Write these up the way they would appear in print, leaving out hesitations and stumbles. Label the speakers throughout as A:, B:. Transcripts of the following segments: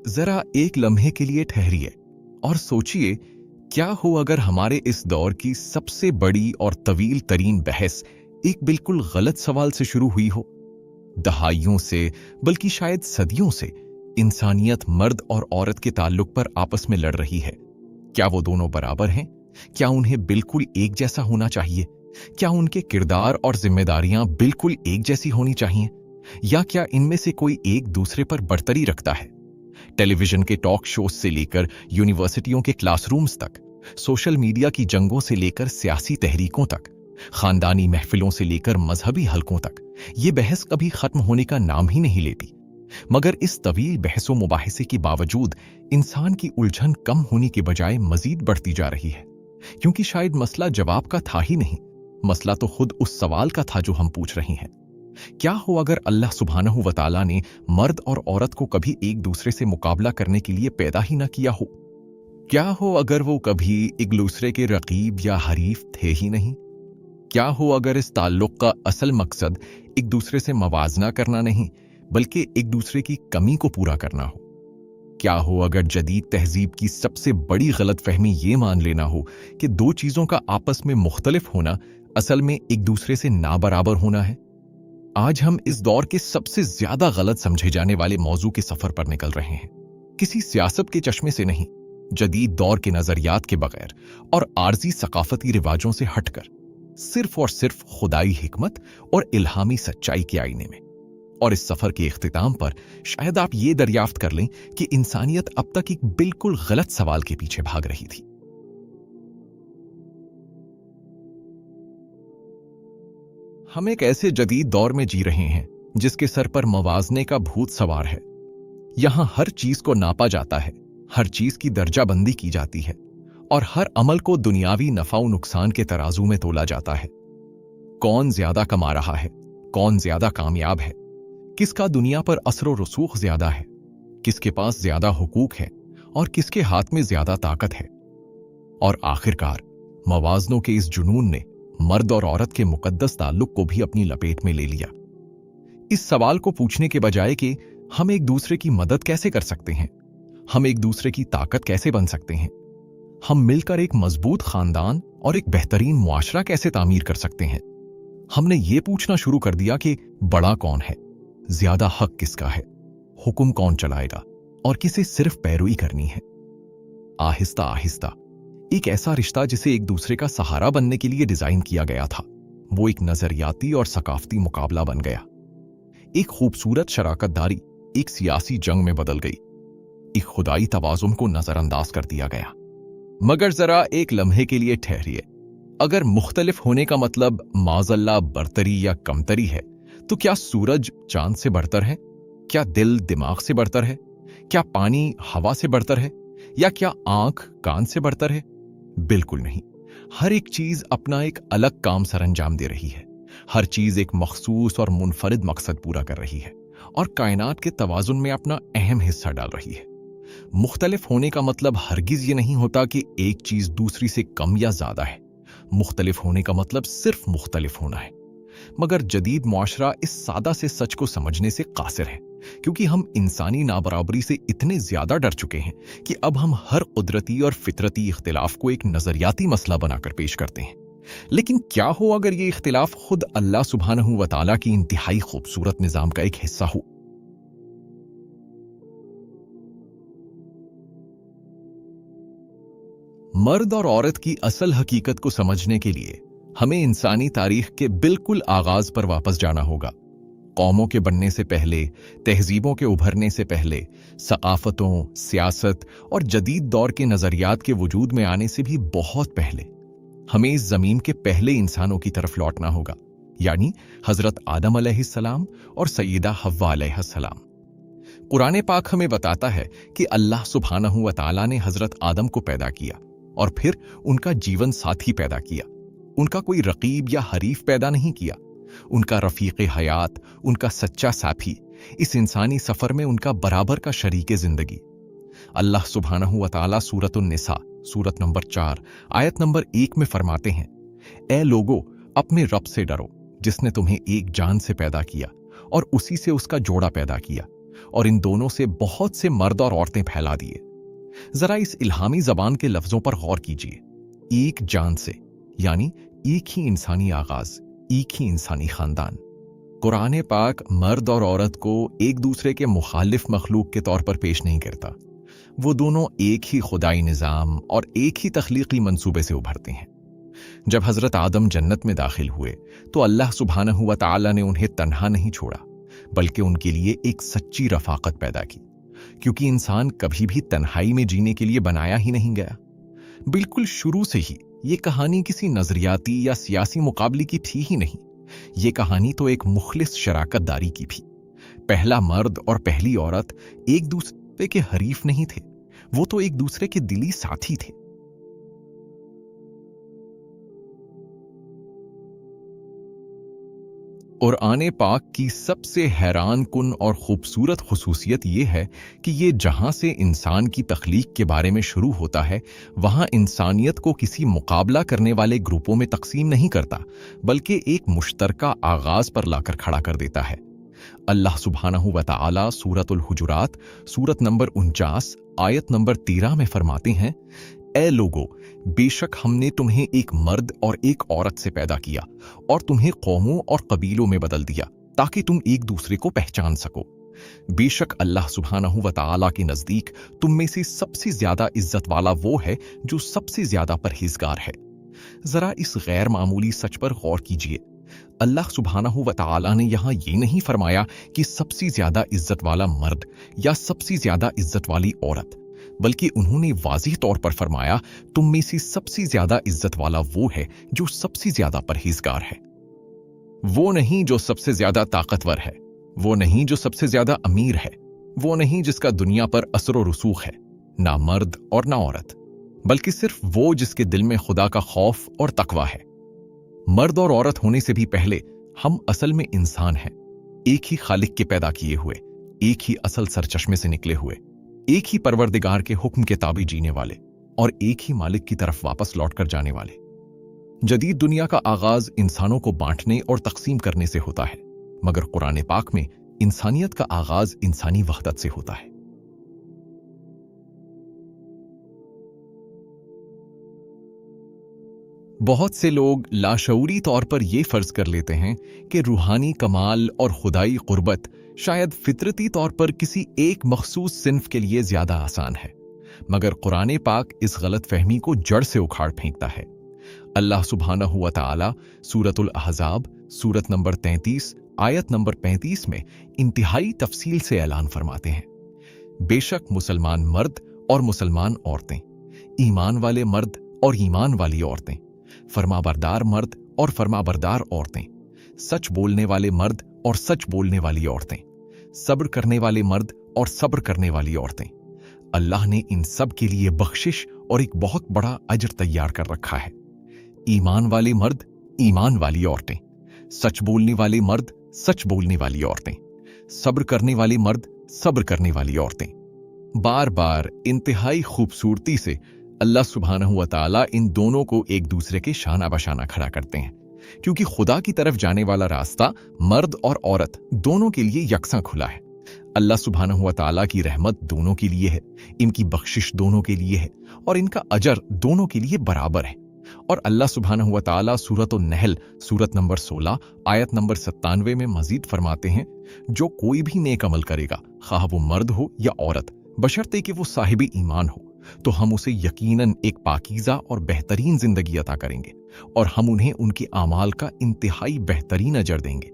A: जरा एक लम्हे के लिए ठहरिए और सोचिए, क्या हो अगर हमारे इस दौर की सबसे बड़ी और तवील तरीन बहस एक बिल्कुल गलत सवाल से शुरू हुई हो। दहाइयों से, बल्कि शायद सदियों से इंसानियत मर्द और औरत के ताल्लुक पर आपस में लड़ रही है। क्या वो दोनों बराबर हैं? क्या उन्हें बिल्कुल एक जैसा होना चाहिए? क्या उनके किरदार और जिम्मेदारियां बिल्कुल एक जैसी होनी चाहिए? या क्या इनमें से कोई एक दूसरे पर बढ़तरी रखता है? टेलीविजन के टॉक शोज से लेकर यूनिवर्सिटियों के क्लासरूम्स तक, सोशल मीडिया की जंगों से लेकर सियासी तहरीकों तक, खानदानी महफिलों से लेकर मजहबी हलकों तक, ये बहस कभी खत्म होने का नाम ही नहीं लेती। मगर इस तवील बहसो मुबाहिसे के बावजूद इंसान की उलझन कम होने के बजाय मजीद बढ़ती जा रही है, क्योंकि शायद मसला जवाब का था ही नहीं, मसला तो खुद उस सवाल का था जो हम पूछ रहे हैं। क्या हो अगर अल्लाह सुब्हानहू व तआला ने मर्द और औरत को कभी एक दूसरे से मुकाबला करने के लिए पैदा ही ना किया हो? क्या हो अगर वो कभी एक दूसरे के रकीब या हरीफ थे ही नहीं? क्या हो अगर इस ताल्लुक का असल मकसद एक दूसरे से मवाजना करना नहीं, बल्कि एक दूसरे की कमी को पूरा करना हो? क्या हो अगर जदीद तहजीब की सबसे बड़ी गलतफहमी ये मान लेना हो कि दो चीजों का आपस में मुख्तलिफ होना असल में एक दूसरे से ना बराबर होना है? आज हम इस दौर के सबसे ज्यादा गलत समझे जाने वाले मौजू के सफर पर निकल रहे हैं, किसी सियासत के चश्मे से नहीं, जदीद दौर के नजरियात के बगैर और आर्जी सकाफती रिवाजों से हटकर, सिर्फ और सिर्फ खुदाई हिकमत और इल्हामी सच्चाई के आईने में। और इस सफर के इख्तिताम पर शायद आप ये दरियाफ्त कर लें कि इंसानियत अब तक एक बिल्कुल गलत सवाल के पीछे भाग रही थी। हम एक ऐसे जदीद दौर में जी रहे हैं जिसके सर पर मवाजने का भूत सवार है। यहां हर चीज को नापा जाता है, हर चीज की दर्जाबंदी की जाती है और हर अमल को दुनियावी नफा नुकसान के तराजू में तोला जाता है। कौन ज्यादा कमा रहा है, कौन ज्यादा कामयाब है, किसका दुनिया पर असर और रसूख ज्यादा है, किसके पास ज्यादा हुकूक है और किसके हाथ में ज्यादा ताकत है। और आखिरकार मवाजनों के इस जुनून ने मर्द और औरत के मुकद्दस ताल्लुक को भी अपनी लपेट में ले लिया। इस सवाल को पूछने के बजाय कि हम एक दूसरे की मदद कैसे कर सकते हैं, हम एक दूसरे की ताकत कैसे बन सकते हैं, हम मिलकर एक मजबूत खानदान और एक बेहतरीन मुआशरा कैसे तामीर कर सकते हैं, हमने ये पूछना शुरू कर दिया कि बड़ा कौन है, ज्यादा हक किसका है, हुक्म कौन चलाएगा और किसे सिर्फ पैरवी करनी है। आहिस्ता आहिस्ता एक ऐसा रिश्ता जिसे एक दूसरे का सहारा बनने के लिए डिजाइन किया गया था, वो एक नजरियाती और सकाफती मुकाबला बन गया। एक खूबसूरत शराकतदारी एक सियासी जंग में बदल गई, एक खुदाई तवाजुन को नजरअंदाज कर दिया गया। मगर जरा एक लम्हे के लिए ठहरिए, अगर मुख्तलिफ होने का मतलब माज़अल्लाह बरतरी या कमतरी है, तो क्या सूरज चांद से बढ़तर है? क्या दिल दिमाग से बढ़तर है? क्या पानी हवा से बढ़तर है? या क्या आंख कान से बढ़तर है? बिल्कुल नहीं। हर एक चीज अपना एक अलग काम सरअंजाम दे रही है, हर चीज एक मखसूस और मुनफरिद मकसद पूरा कर रही है और कायनात के तवाजुन में अपना अहम हिस्सा डाल रही है। मुख्तलिफ होने का मतलब हरगिज ये नहीं होता कि एक चीज दूसरी से कम या ज्यादा है। मुख्तलिफ होने का मतलब सिर्फ मुख्तलिफ होना है। मगर जदीद मुआशरा इस सादा से सच को समझने से कासिर है, क्योंकि हम इंसानी नाबराबरी से इतने ज्यादा डर चुके हैं कि अब हम हर कुदरती और फितरती इख्तिलाफ को एक नजरियाती मसला बनाकर पेश करते हैं। लेकिन क्या हो अगर ये इख्तिलाफ खुद अल्लाह सुब्हानहू व तआला की इंतहाई खूबसूरत निजाम का एक हिस्सा हो? मर्द और औरत की असल हकीकत को समझने के लिए हमें इंसानी तारीख के बिल्कुल आगाज पर वापस जाना होगा। कौमों के बनने से पहले, तहजीबों के उभरने से पहले, सकाफतों, सियासत और जदीद दौर के नजरियात के वजूद में आने से भी बहुत पहले हमें इस जमीन के पहले इंसानों की तरफ लौटना होगा, यानी हजरत आदम अलैहिस्सलाम और सैयदा हव्वा अलैहिस्सलाम। कुरान पाक हमें बताता है कि अल्लाह सुब्हानहू व तआला ने हजरत आदम को पैदा किया और फिर उनका जीवन साथी पैदा किया। उनका कोई रकीब या हरीफ पैदा नहीं किया, उनका रफीक हयात, उनका सच्चा साथी, इस इंसानी सफर में उनका बराबर का शरीके जिंदगी। अल्लाह सुब्हानहू व तआला सूरत निसा सूरत नंबर 4 आयत नंबर 1 में फरमाते हैं, ए लोगो, अपने रब से डरो जिसने तुम्हें एक जान से पैदा किया और उसी से उसका जोड़ा पैदा किया और इन दोनों से बहुत से मर्द और औरतें फैला दिए। जरा इस इल्हामी जबान के लफ्जों पर गौर कीजिए। एक जान से, यानी एक ही इंसानी आगाज, एक ही इंसानी खानदान। कुरान पाक मर्द और औरत को एक दूसरे के मुखालिफ मखलूक के तौर पर पेश नहीं करता। वो दोनों एक ही खुदाई निज़ाम और एक ही तख्लीकी मंसूबे से उभरते हैं। जब हजरत आदम जन्नत में दाखिल हुए तो अल्लाह सुब्हानहू व तआला ने उन्हें तन्हा नहीं छोड़ा, बल्कि उनके लिए एक सच्ची रफाकत पैदा की, क्योंकि इंसान कभी भी तन्हाई में जीने के लिए बनाया ही नहीं गया। बिल्कुल शुरू से ही ये कहानी किसी नजरियाती या सियासी मुकाबले की थी ही नहीं। ये कहानी तो एक मुखलिस शराकतदारी की भी। पहला मर्द और पहली औरत एक दूसरे के हरीफ नहीं थे, वो तो एक दूसरे के दिली साथी थे। कुरान पाक की सबसे हैरान कुन और खूबसूरत खुसूसियत यह है कि ये जहां से इंसान की तख्लीक के बारे में शुरू होता है, वहां इंसानियत को किसी मुकाबला करने वाले ग्रुपों में तकसीम नहीं करता, बल्कि एक मुश्तरका आगाज पर लाकर खड़ा कर देता है। अल्लाह सुब्हानहू व तआला सूरतुल हुजुरात सूरत नंबर 49 आयत नंबर 13 में फरमाते हैं, ए लोगो, बेशक हमने तुम्हें एक मर्द और एक औरत से पैदा किया और तुम्हें कौमों और कबीलों में बदल दिया ताकि तुम एक दूसरे को पहचान सको। बेशक अल्लाह सुब्हानहू व तआला के नजदीक तुम में से सबसे ज्यादा इज्जत वाला वो है जो सबसे ज्यादा परहेजगार है। जरा इस गैर मामूली सच पर गौर कीजिए। अल्लाह सुब्हानहू व तआला ने यहां ये नहीं फरमाया कि सबसे ज्यादा इज्जत वाला मर्द या सबसे ज्यादा इज्जत वाली औरत, बल्कि उन्होंने वाज़िह तौर पर फरमाया, तुम में से सबसे ज्यादा इज्जत वाला वो है जो सबसे ज्यादा परहेजगार है। वो नहीं जो सबसे ज्यादा ताकतवर है, वो नहीं जो सबसे ज्यादा अमीर है, वो नहीं जिसका दुनिया पर असर और रसूख है, ना मर्द और ना औरत, बल्कि सिर्फ वो जिसके दिल में खुदा का खौफ और तकवा है। मर्द और औरत होने से भी पहले हम असल में इंसान हैं, एक ही खालिक के पैदा किए हुए, एक ही असल सरचश्मे से निकले हुए, एक ही परवरदिगार के हुक्म के ताबे जीने वाले और एक ही मालिक की तरफ वापस लौटकर जाने वाले। जदीद दुनिया का आगाज इंसानों को बांटने और तकसीम करने से होता है, मगर कुरान पाक में इंसानियत का आगाज इंसानी वहदत से होता है। बहुत से लोग लाशऊरी तौर पर यह फर्ज कर लेते हैं कि रूहानी कमाल और खुदाई कुर्बत शायद फितरती तौर पर किसी एक मखसूस सिन्फ के लिए ज्यादा आसान है, मगर कुरान पाक इस गलत फहमी को जड़ से उखाड़ फेंकता है। अल्लाह सुब्हानहू व तआला सूरतुल अहज़ाब सूरत नंबर 33 आयत नंबर 35 में इंतहाई तफसील से ऐलान फरमाते हैं, बेशक मुसलमान मर्द और मुसलमान औरतें, ईमान वाले मर्द और ईमान वाली औरतें, फरमाबरदार मर्द और फरमाबरदार औरतें, सच बोलने वाले मर्द और सच बोलने वाली औरतें, सब्र करने वाले मर्द और सब्र करने वाली औरतें। अल्लाह ने इन सब के लिए बख्शिश और एक बहुत बड़ा अजर तैयार कर रखा है। ईमान वाले मर्द, ईमान वाली औरतें, सच बोलने वाले मर्द, सच बोलने वाली औरतें, सब्र करने वाले मर्द, सब्र करने वाली औरतें। बार बार इंतहाई खूबसूरती से अल्लाह सुब्हानहू व तआला इन दोनों को एक दूसरे के शाना बशाना खड़ा करते हैं, क्योंकि खुदा की तरफ जाने वाला रास्ता मर्द और औरत दोनों के लिए यकसा खुला है। अल्लाह सुब्हानहू व तआला की रहमत दोनों के लिए है, इनकी बख्शिश दोनों के लिए है और इनका अजर दोनों के लिए बराबर है। और अल्लाह सुब्हानहू व तआला सूरतुन नहल सूरत नंबर 16 आयत नंबर 97 में मजीद फरमाते हैं, जो कोई भी नेक अमल करेगा, खाह वो मर्द हो या औरत, बशर्ते कि वो साहिब ईमान हो, तो हम उसे यकीनन एक पाकीज़ा और बेहतरीन जिंदगी अता करेंगे और हम उन्हें उनके आमाल का इंतहाई बेहतरीन अजर देंगे।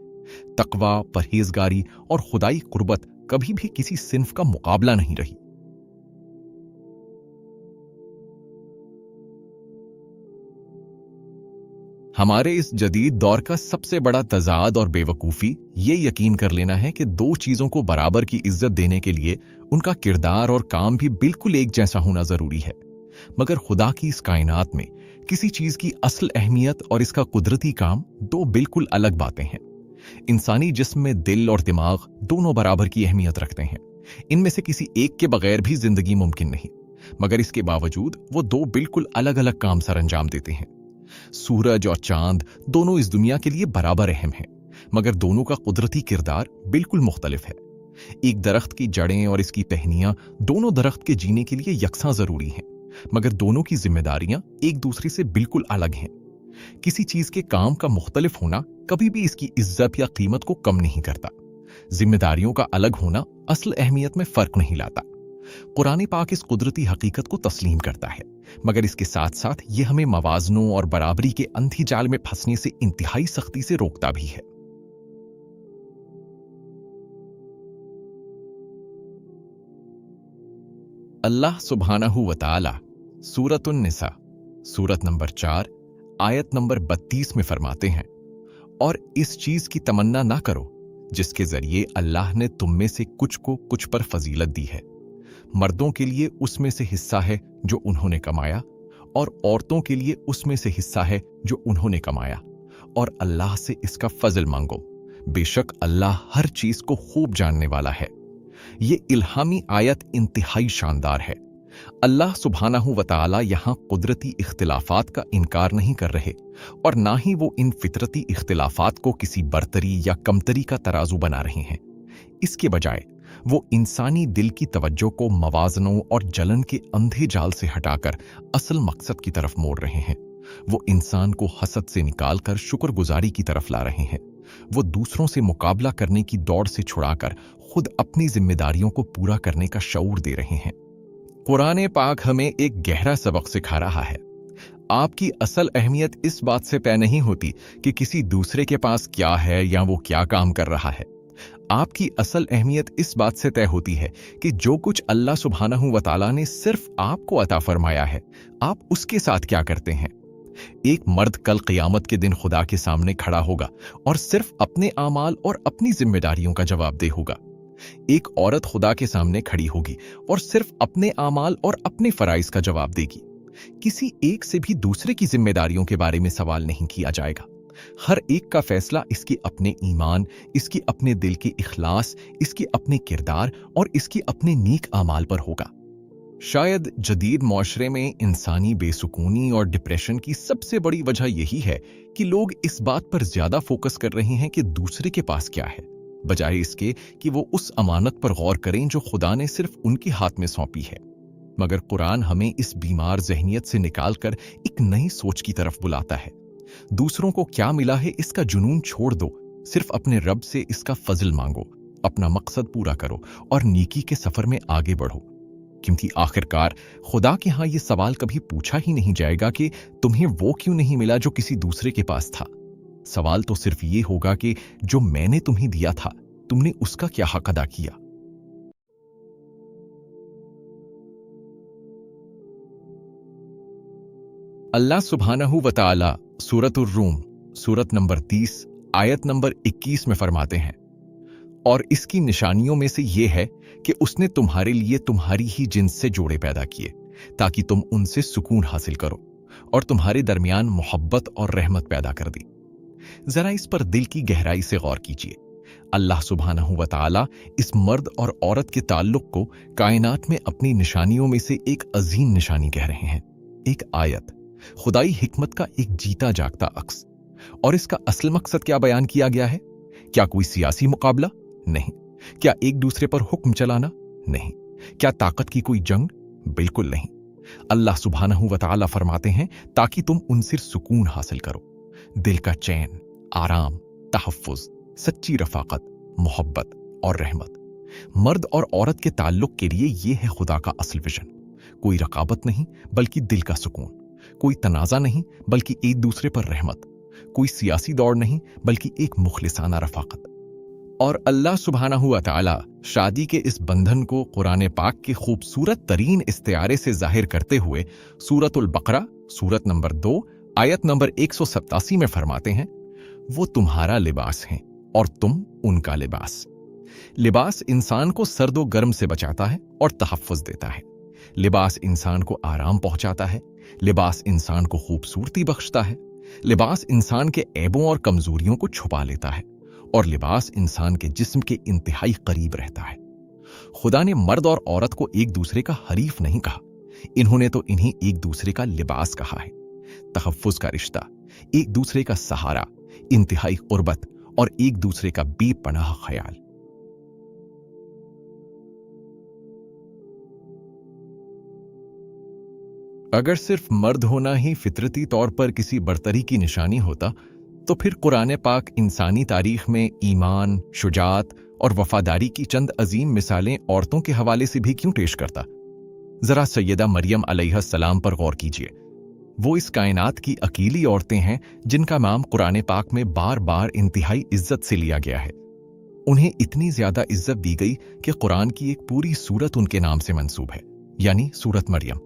A: तकवा, परहेजगारी और खुदाई कुर्बत कभी भी किसी सिन्फ का मुकाबला नहीं रही। हमारे इस जदीद दौर का सबसे बड़ा तजाद और बेवकूफ़ी ये यकीन कर लेना है कि दो चीज़ों को बराबर की इज्जत देने के लिए उनका किरदार और काम भी बिल्कुल एक जैसा होना ज़रूरी है। मगर खुदा की इस कायनात में किसी चीज़ की असल अहमियत और इसका कुदरती काम दो बिल्कुल अलग बातें हैं। इंसानी जिस्म में दिल और दिमाग दोनों बराबर की अहमियत रखते हैं। इनमें से किसी एक के बगैर भी जिंदगी मुमकिन नहीं, मगर इसके बावजूद वो दो बिल्कुल अलग अलग काम सर अंजाम देते हैं। सूरज और चांद दोनों इस दुनिया के लिए बराबर अहम हैं, मगर दोनों का कुदरती किरदार बिल्कुल मुख्तलिफ है। एक दरख्त की जड़ें और इसकी टहनियां दोनों दरख्त के जीने के लिए यकसां जरूरी हैं, मगर दोनों की जिम्मेदारियां एक दूसरे से बिल्कुल अलग हैं। किसी चीज के काम का मुख्तलिफ होना कभी भी इसकी इज्जत या कीमत को कम नहीं करता। जिम्मेदारियों का अलग होना असल अहमियत में फर्क नहीं लाता। कुरान पाक इस कुदरती हकीकत को तस्लीम करता है, मगर इसके साथ साथ यह हमें मवाजनों और बराबरी के अंधी जाल में फंसने से इंतहाई सख्ती से रोकता भी है। अल्लाह सुब्हानहू व तआला सूरतुन निसा सूरत नंबर 4 आयत नंबर 32 में फरमाते हैं, और इस चीज की तमन्ना ना करो जिसके जरिए अल्लाह ने तुम में से कुछ को कुछ पर फजीलत दी है। मर्दों के लिए उसमें से हिस्सा है जो उन्होंने कमाया, और औरतों के लिए उसमें से हिस्सा है जो उन्होंने कमाया, और अल्लाह से इसका फजल मांगो। बेशक अल्लाह हर चीज को खूब जानने वाला है। ये इल्हामी आयत इंतहाई शानदार है। अल्लाह सुब्हानहू व तआला यहाँ कुदरती इख्तिलाफात का इनकार नहीं कर रहे, और ना ही वो इन फितरती इख्तिलाफात को किसी बरतरी या कमतरी का तराजू बना रहे हैं। इसके बजाय वो इंसानी दिल की तवज्जो को मवाजनों और जलन के अंधे जाल से हटाकर असल मकसद की तरफ मोड़ रहे हैं। वो इंसान को हसद से निकालकर शुक्रगुजारी की तरफ ला रहे हैं। वो दूसरों से मुकाबला करने की दौड़ से छुड़ाकर खुद अपनी जिम्मेदारियों को पूरा करने का शऊर दे रहे हैं। कुरान पाक हमें एक गहरा सबक सिखा रहा है। आपकी असल अहमियत इस बात से तय नहीं होती कि किसी दूसरे के पास क्या है या वो क्या काम कर रहा है। आपकी असल अहमियत इस बात से तय होती है कि जो कुछ अल्लाह सुब्हानहू व तआला ने सिर्फ आपको अता फरमाया है, आप उसके साथ क्या करते हैं। एक मर्द कल क़यामत के दिन खुदा के सामने खड़ा होगा और सिर्फ अपने आमाल और अपनी जिम्मेदारियों का जवाबदेह होगा। एक औरत खुदा के सामने खड़ी होगी और सिर्फ अपने आमाल और अपने फराइज का जवाब देगी। किसी एक से भी दूसरे की जिम्मेदारियों के बारे में सवाल नहीं किया जाएगा। हर एक का फैसला इसके अपने ईमान, इसकी अपने दिल के इखलास, इसके अपने किरदार और इसके अपने नेक आमाल पर होगा। शायद जदीद मुआशरे में इंसानी बेसुकूनी और डिप्रेशन की सबसे बड़ी वजह यही है कि लोग इस बात पर ज्यादा फोकस कर रहे हैं कि दूसरे के पास क्या है, बजाय इसके कि वो उस अमानत पर गौर करें जो खुदा ने सिर्फ उनके हाथ में सौंपी है। मगर कुरान हमें इस बीमार जहनियत से निकालकर एक नई सोच की तरफ बुलाता है। दूसरों को क्या मिला है इसका जुनून छोड़ दो, सिर्फ अपने रब से इसका फजल मांगो, अपना मकसद पूरा करो और नेकी के सफर में आगे बढ़ो। क्योंकि आखिरकार खुदा के यहां यह सवाल कभी पूछा ही नहीं जाएगा कि तुम्हें वो क्यों नहीं मिला जो किसी दूसरे के पास था। सवाल तो सिर्फ ये होगा कि जो मैंने तुम्हें दिया था, तुमने उसका क्या हक अदा किया। अल्लाह सुब्हानहू व तआला सूरतुर रूम सूरत नंबर 30 आयत नंबर 21 में फरमाते हैं, और इसकी निशानियों में से यह है कि उसने तुम्हारे लिए तुम्हारी ही जिन्स से जोड़े पैदा किए ताकि तुम उनसे सुकून हासिल करो, और तुम्हारे दरमियान मोहब्बत और रहमत पैदा कर दी। जरा इस पर दिल की गहराई से गौर कीजिए। अल्लाह सुब्हानहू व तआला इस मर्द और औरत के ताल्लुक को कायनात में अपनी निशानियों में से एक अजीम निशानी कह रहे हैं, एक आयत, खुदाई हिकमत का एक जीता जागता अक्स। और इसका असल मकसद क्या बयान किया गया है? क्या कोई सियासी मुकाबला? नहीं। क्या एक दूसरे पर हुक्म चलाना? नहीं। क्या ताकत की कोई जंग? बिल्कुल नहीं। अल्लाह सुब्हानहू व तआला फरमाते हैं ताकि तुम उनसे सुकून हासिल करो, दिल का चैन, आराम, तहफ्फुज, सच्ची रफाकत, मोहब्बत और रहमत। मर्द और औरत के ताल्लुक के लिए यह है खुदा का असल विजन। कोई रकाबत नहीं बल्कि दिल का सुकून, कोई तनाजा नहीं बल्कि एक दूसरे पर रहमत, कोई सियासी दौड़ नहीं बल्कि एक मुखलिसाना रफाकत। और अल्लाह सुब्हानहू व तआला शादी के इस बंधन को कुरान पाक के खूबसूरत तरीन इस्तिआरे से जाहिर करते हुए सूरतुल बकरा सूरत नंबर 2 आयत नंबर 187 में फरमाते हैं, वो तुम्हारा लिबास है और तुम उनका लिबास। लिबास इंसान को सर्दो गर्म से बचाता है और तहफ्फुज देता है। लिबास इंसान को आराम पहुंचाता है। लिबास इंसान को खूबसूरती बख्शता है। लिबास इंसान के ऐबों और कमजोरियों को छुपा लेता है, और लिबास इंसान के जिस्म के इंतहाई करीब रहता है। खुदा ने मर्द और औरत को एक दूसरे का हरीफ नहीं कहा, इन्होंने तो इन्हें एक दूसरे का लिबास कहा है। तहफ्फुज का रिश्ता, एक दूसरे का सहारा, इंतहाई कुर्बत और एक दूसरे का बेपनाह ख्याल। अगर सिर्फ मर्द होना ही फितरती तौर पर किसी बरतरी की निशानी होता तो फिर कुरान पाक इंसानी तारीख में ईमान, शुजात और वफादारी की चंद अजीम मिसालें औरतों के हवाले से भी क्यों पेश करता? जरा सैयदा मरियम अलैहिस्सलाम पर गौर कीजिए। वो इस कायनात की अकेली औरतें हैं जिनका नाम कुरान पाक में बार बार इंतहाई इज्जत से लिया गया है। उन्हें इतनी ज्यादा इज्जत दी गई कि कुरान की एक पूरी सूरत उनके नाम से मंसूब है, यानी सूरत मरियम।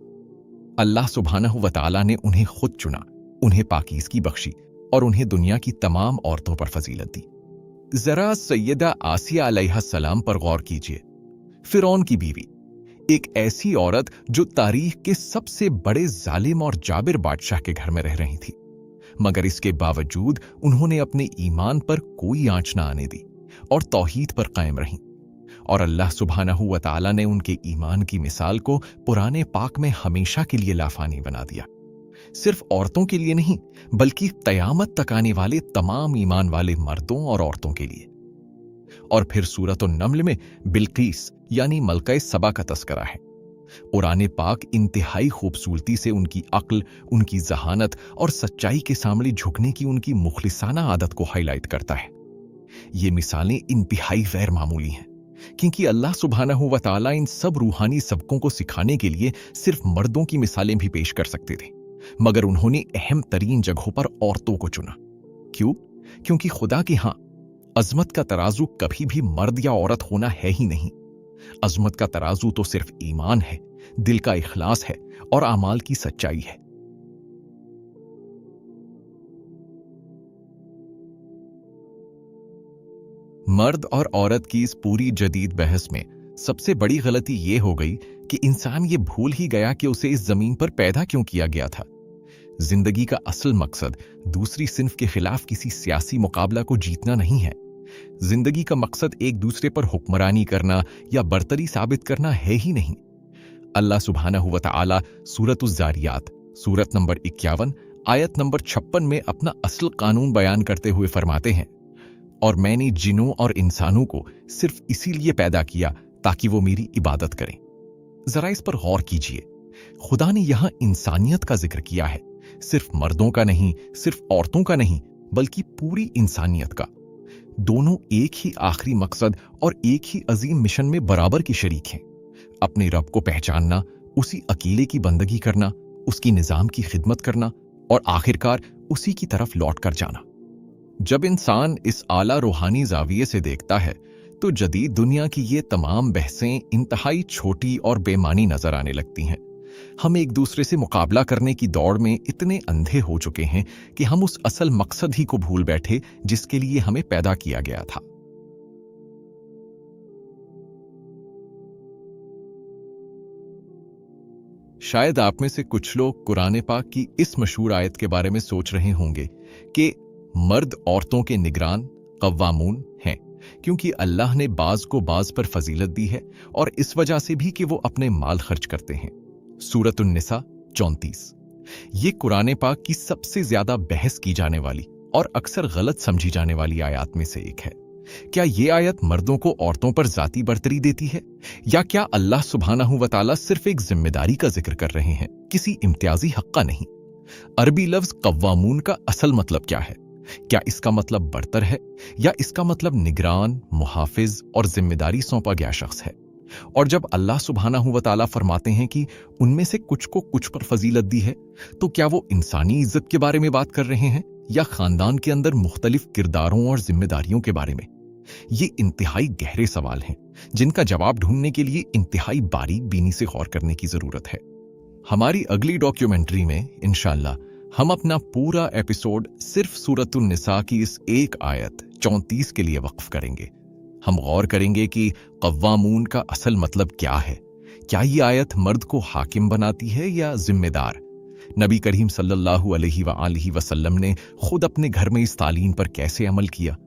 A: अल्लाह सुब्हानहू व तआला ने उन्हें खुद चुना, उन्हें पाकीज़गी बख्शी और उन्हें दुनिया की तमाम औरतों पर फजीलत दी। जरा सैयदा आसिया अलैहिस्सलाम पर गौर कीजिए। फिरौन की बीवी, एक ऐसी औरत जो तारीख के सबसे बड़े जालिम और जाबिर बादशाह के घर में रह रही थी, मगर इसके बावजूद उन्होंने अपने ईमान पर कोई आंच न आने दी और तौहीद पर कायम रहीं। और अल्लाह सुब्हानहू व तआला ने उनके ईमान की मिसाल को पुराने पाक में हमेशा के लिए लाफानी बना दिया। सिर्फ औरतों के लिए नहीं, बल्कि क़यामत तक आने वाले तमाम ईमान वाले मर्दों और औरतों के लिए। और फिर सूरत नम्ल में बिल्कीस यानी मलका सबा का तस्करा है। कुरान पाक इंतहाई खूबसूरती से उनकी अक्ल, उनकी जहानत और सच्चाई के सामने झुकने की उनकी मुखलिसाना आदत को हाईलाइट करता है। ये मिसालें इंतहाई गैर मामूली हैं, क्योंकि अल्लाह सुब्हानहू व तआला इन सब रूहानी सबकों को सिखाने के लिए सिर्फ मर्दों की मिसालें भी पेश कर सकते थे, मगर उन्होंने अहम तरीन जगहों पर औरतों को चुना। क्यों? क्योंकि खुदा के यहां अजमत का तराजू कभी भी मर्द या औरत होना है ही नहीं। अजमत का तराजू तो सिर्फ ईमान है, दिल का इखलास है और आमाल की सच्चाई है। मर्द और औरत की इस पूरी जदीद बहस में सबसे बड़ी गलती यह हो गई कि इंसान ये भूल ही गया कि उसे इस जमीन पर पैदा क्यों किया गया था। जिंदगी का असल मकसद दूसरी सिन्फ के खिलाफ किसी सियासी मुकाबला को जीतना नहीं है। जिंदगी का मकसद एक दूसरे पर हुक्मरानी करना या बरतरी साबित करना है ही नहीं। अल्लाह सुब्हानहू व तआला सूरतुज़ ज़ारियात सूरत नंबर 51 आयत नंबर 56 में अपना असल कानून बयान करते हुए फरमाते हैं, और मैंने जिनों और इंसानों को सिर्फ इसीलिए पैदा किया ताकि वो मेरी इबादत करें। जरा इस पर गौर कीजिए। खुदा ने यहां इंसानियत का जिक्र किया है, सिर्फ मर्दों का नहीं, सिर्फ औरतों का नहीं, बल्कि पूरी इंसानियत का। दोनों एक ही आखिरी मकसद और एक ही अजीम मिशन में बराबर की शरीक हैं। अपने रब को पहचानना, उसी अकेले की बंदगी करना, उसकी निजाम की खिदमत करना और आखिरकार उसी की तरफ लौट कर जाना। जब इंसान इस आला रूहानी जाविये से देखता है तो जदीद दुनिया की ये तमाम बहसें इंतहाई छोटी और बेमानी नजर आने लगती हैं। हम एक दूसरे से मुकाबला करने की दौड़ में इतने अंधे हो चुके हैं कि हम उस असल मकसद ही को भूल बैठे जिसके लिए हमें पैदा किया गया था। शायद आप में से कुछ लोग कुरान पाक की इस मशहूर आयत के बारे में सोच रहे होंगे कि मर्द औरतों के निगरान कव्वामून हैं, क्योंकि अल्लाह ने बाज को बाज पर फजीलत दी है और इस वजह से भी कि वो अपने माल खर्च करते हैं। सूरत उन-निसा 34। ये कुरान पाक की सबसे ज्यादा बहस की जाने वाली और अक्सर गलत समझी जाने वाली आयत में से एक है। क्या ये आयत मर्दों को औरतों पर जाती बर्तरी देती है, या क्या अल्लाह सुब्हानहू व तआला सिर्फ एक जिम्मेदारी का जिक्र कर रहे हैं, किसी इम्तियाजी हक का नहीं? अरबी लफ्ज कव्वामून का असल मतलब क्या है? क्या इसका मतलब बर्तर है, या इसका मतलब निगरान, मुहाफिज और जिम्मेदारी सौंपा गया शख्स है? और जब अल्लाह सुब्हानहू व तआला फरमाते हैं कि उनमें से कुछ को कुछ पर फजीलत दी है, तो क्या वो इंसानी इज्जत के बारे में बात कर रहे हैं या खानदान के अंदर मुख्तलिफ किरदारों और जिम्मेदारियों के बारे में? ये इंतहाई गहरे सवाल हैं जिनका जवाब ढूंढने के लिए इंतहाई बारीक बीनी से गौर करने की जरूरत है। हमारी अगली डॉक्यूमेंट्री में इंशाअल्लाह हम अपना पूरा एपिसोड सिर्फ सूरत उन-निसा की इस एक आयत 34 के लिए वक्फ करेंगे। हम गौर करेंगे कि कव्वामून का असल मतलब क्या है। क्या ये आयत मर्द को हाकिम बनाती है या जिम्मेदार? नबी करीम सल्लल्लाहु अलैहि वसल्लम ने खुद अपने घर में इस तालीम पर कैसे अमल किया,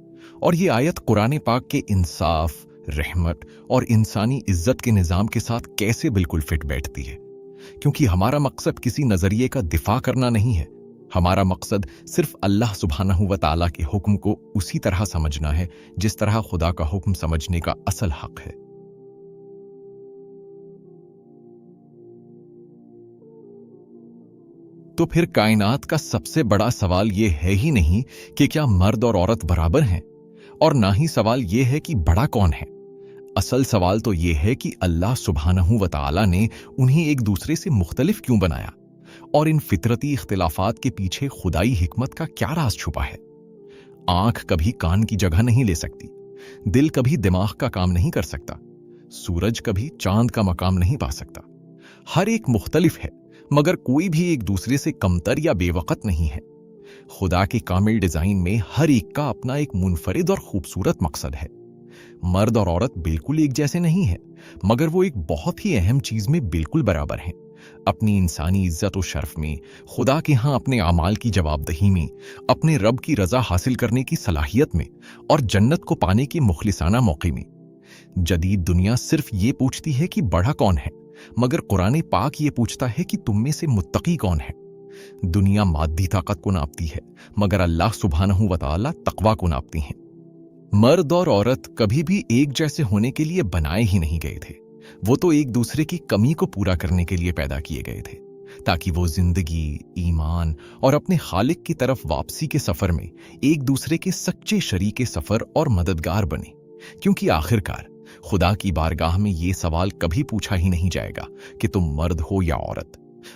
A: और ये आयत कुरान पाक के इंसाफ, रहमत और इंसानी इज्जत के निज़ाम के साथ कैसे बिल्कुल फिट बैठती है। क्योंकि हमारा मकसद किसी नजरिए का दिफा करना नहीं है, हमारा मकसद सिर्फ अल्लाह सुब्हानहू व तआला के हुक्म को उसी तरह समझना है जिस तरह खुदा का हुक्म समझने का असल हक है। तो फिर कायनात का सबसे बड़ा सवाल ये है ही नहीं कि क्या मर्द और औरत बराबर हैं, और ना ही सवाल ये है कि बड़ा कौन है। असल सवाल तो ये है कि अल्लाह सुब्हानहू व तआला ने उन्हें एक दूसरे से मुख्तलिफ क्यों बनाया, और इन फितरती इख्तिलाफात के पीछे खुदाई हिकमत का क्या राज छुपा है। आंख कभी कान की जगह नहीं ले सकती, दिल कभी दिमाग का काम नहीं कर सकता, सूरज कभी चांद का मकाम नहीं पा सकता। हर एक मुख्तलिफ है, मगर कोई भी एक दूसरे से कमतर या बेवकत नहीं है। खुदा के कामिल डिजाइन में हर एक का अपना एक मुनफरिद और खूबसूरत मकसद है। मर्द और औरत बिल्कुल एक जैसे नहीं है, मगर वो एक बहुत ही अहम चीज में बिल्कुल बराबर हैं। अपनी इंसानी इज्जत और शर्फ में, खुदा के यहाँ अपने अमाल की जवाबदही में, अपने रब की रजा हासिल करने की सलाहियत में, और जन्नत को पाने के मुखलिसाना मौके में। जदीद दुनिया सिर्फ ये पूछती है कि बड़ा कौन है, मगर कुरान पाक ये पूछता है कि तुम में से मुत्तकी कौन है। दुनिया मादी ताकत को नापती है, मगर अल्लाह सुब्हानहू व तआला तकवा को नापती हैं। मर्द और औरत कभी भी एक जैसे होने के लिए बनाए ही नहीं गए थे। वो तो एक दूसरे की कमी को पूरा करने के लिए पैदा किए गए थे, ताकि वो जिंदगी, ईमान और अपने खालिक की तरफ वापसी के सफर में एक दूसरे के सच्चे शरीके सफर और मददगार बने। क्योंकि आखिरकार खुदा की बारगाह में ये सवाल कभी पूछा ही नहीं जाएगा कि तुम मर्द हो या औरत।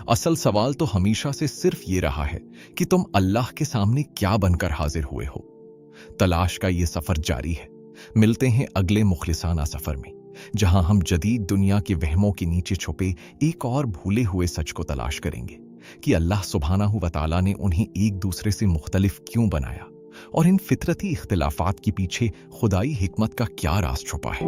A: असल सवाल तो हमेशा से सिर्फ ये रहा है कि तुम अल्लाह के सामने क्या बनकर हाजिर हुए हो। तलाश का ये सफर जारी है। मिलते हैं अगले मुखलिसाना सफर में, जहां हम जदीद दुनिया के वहमों के नीचे छुपे एक और भूले हुए सच को तलाश करेंगे कि अल्लाह सुब्हानहू व तआला ने उन्हें एक दूसरे से मुख्तलिफ क्यों बनाया, और इन फितरती इख्तिलाफात के पीछे खुदाई हिकमत का क्या राज छुपा है।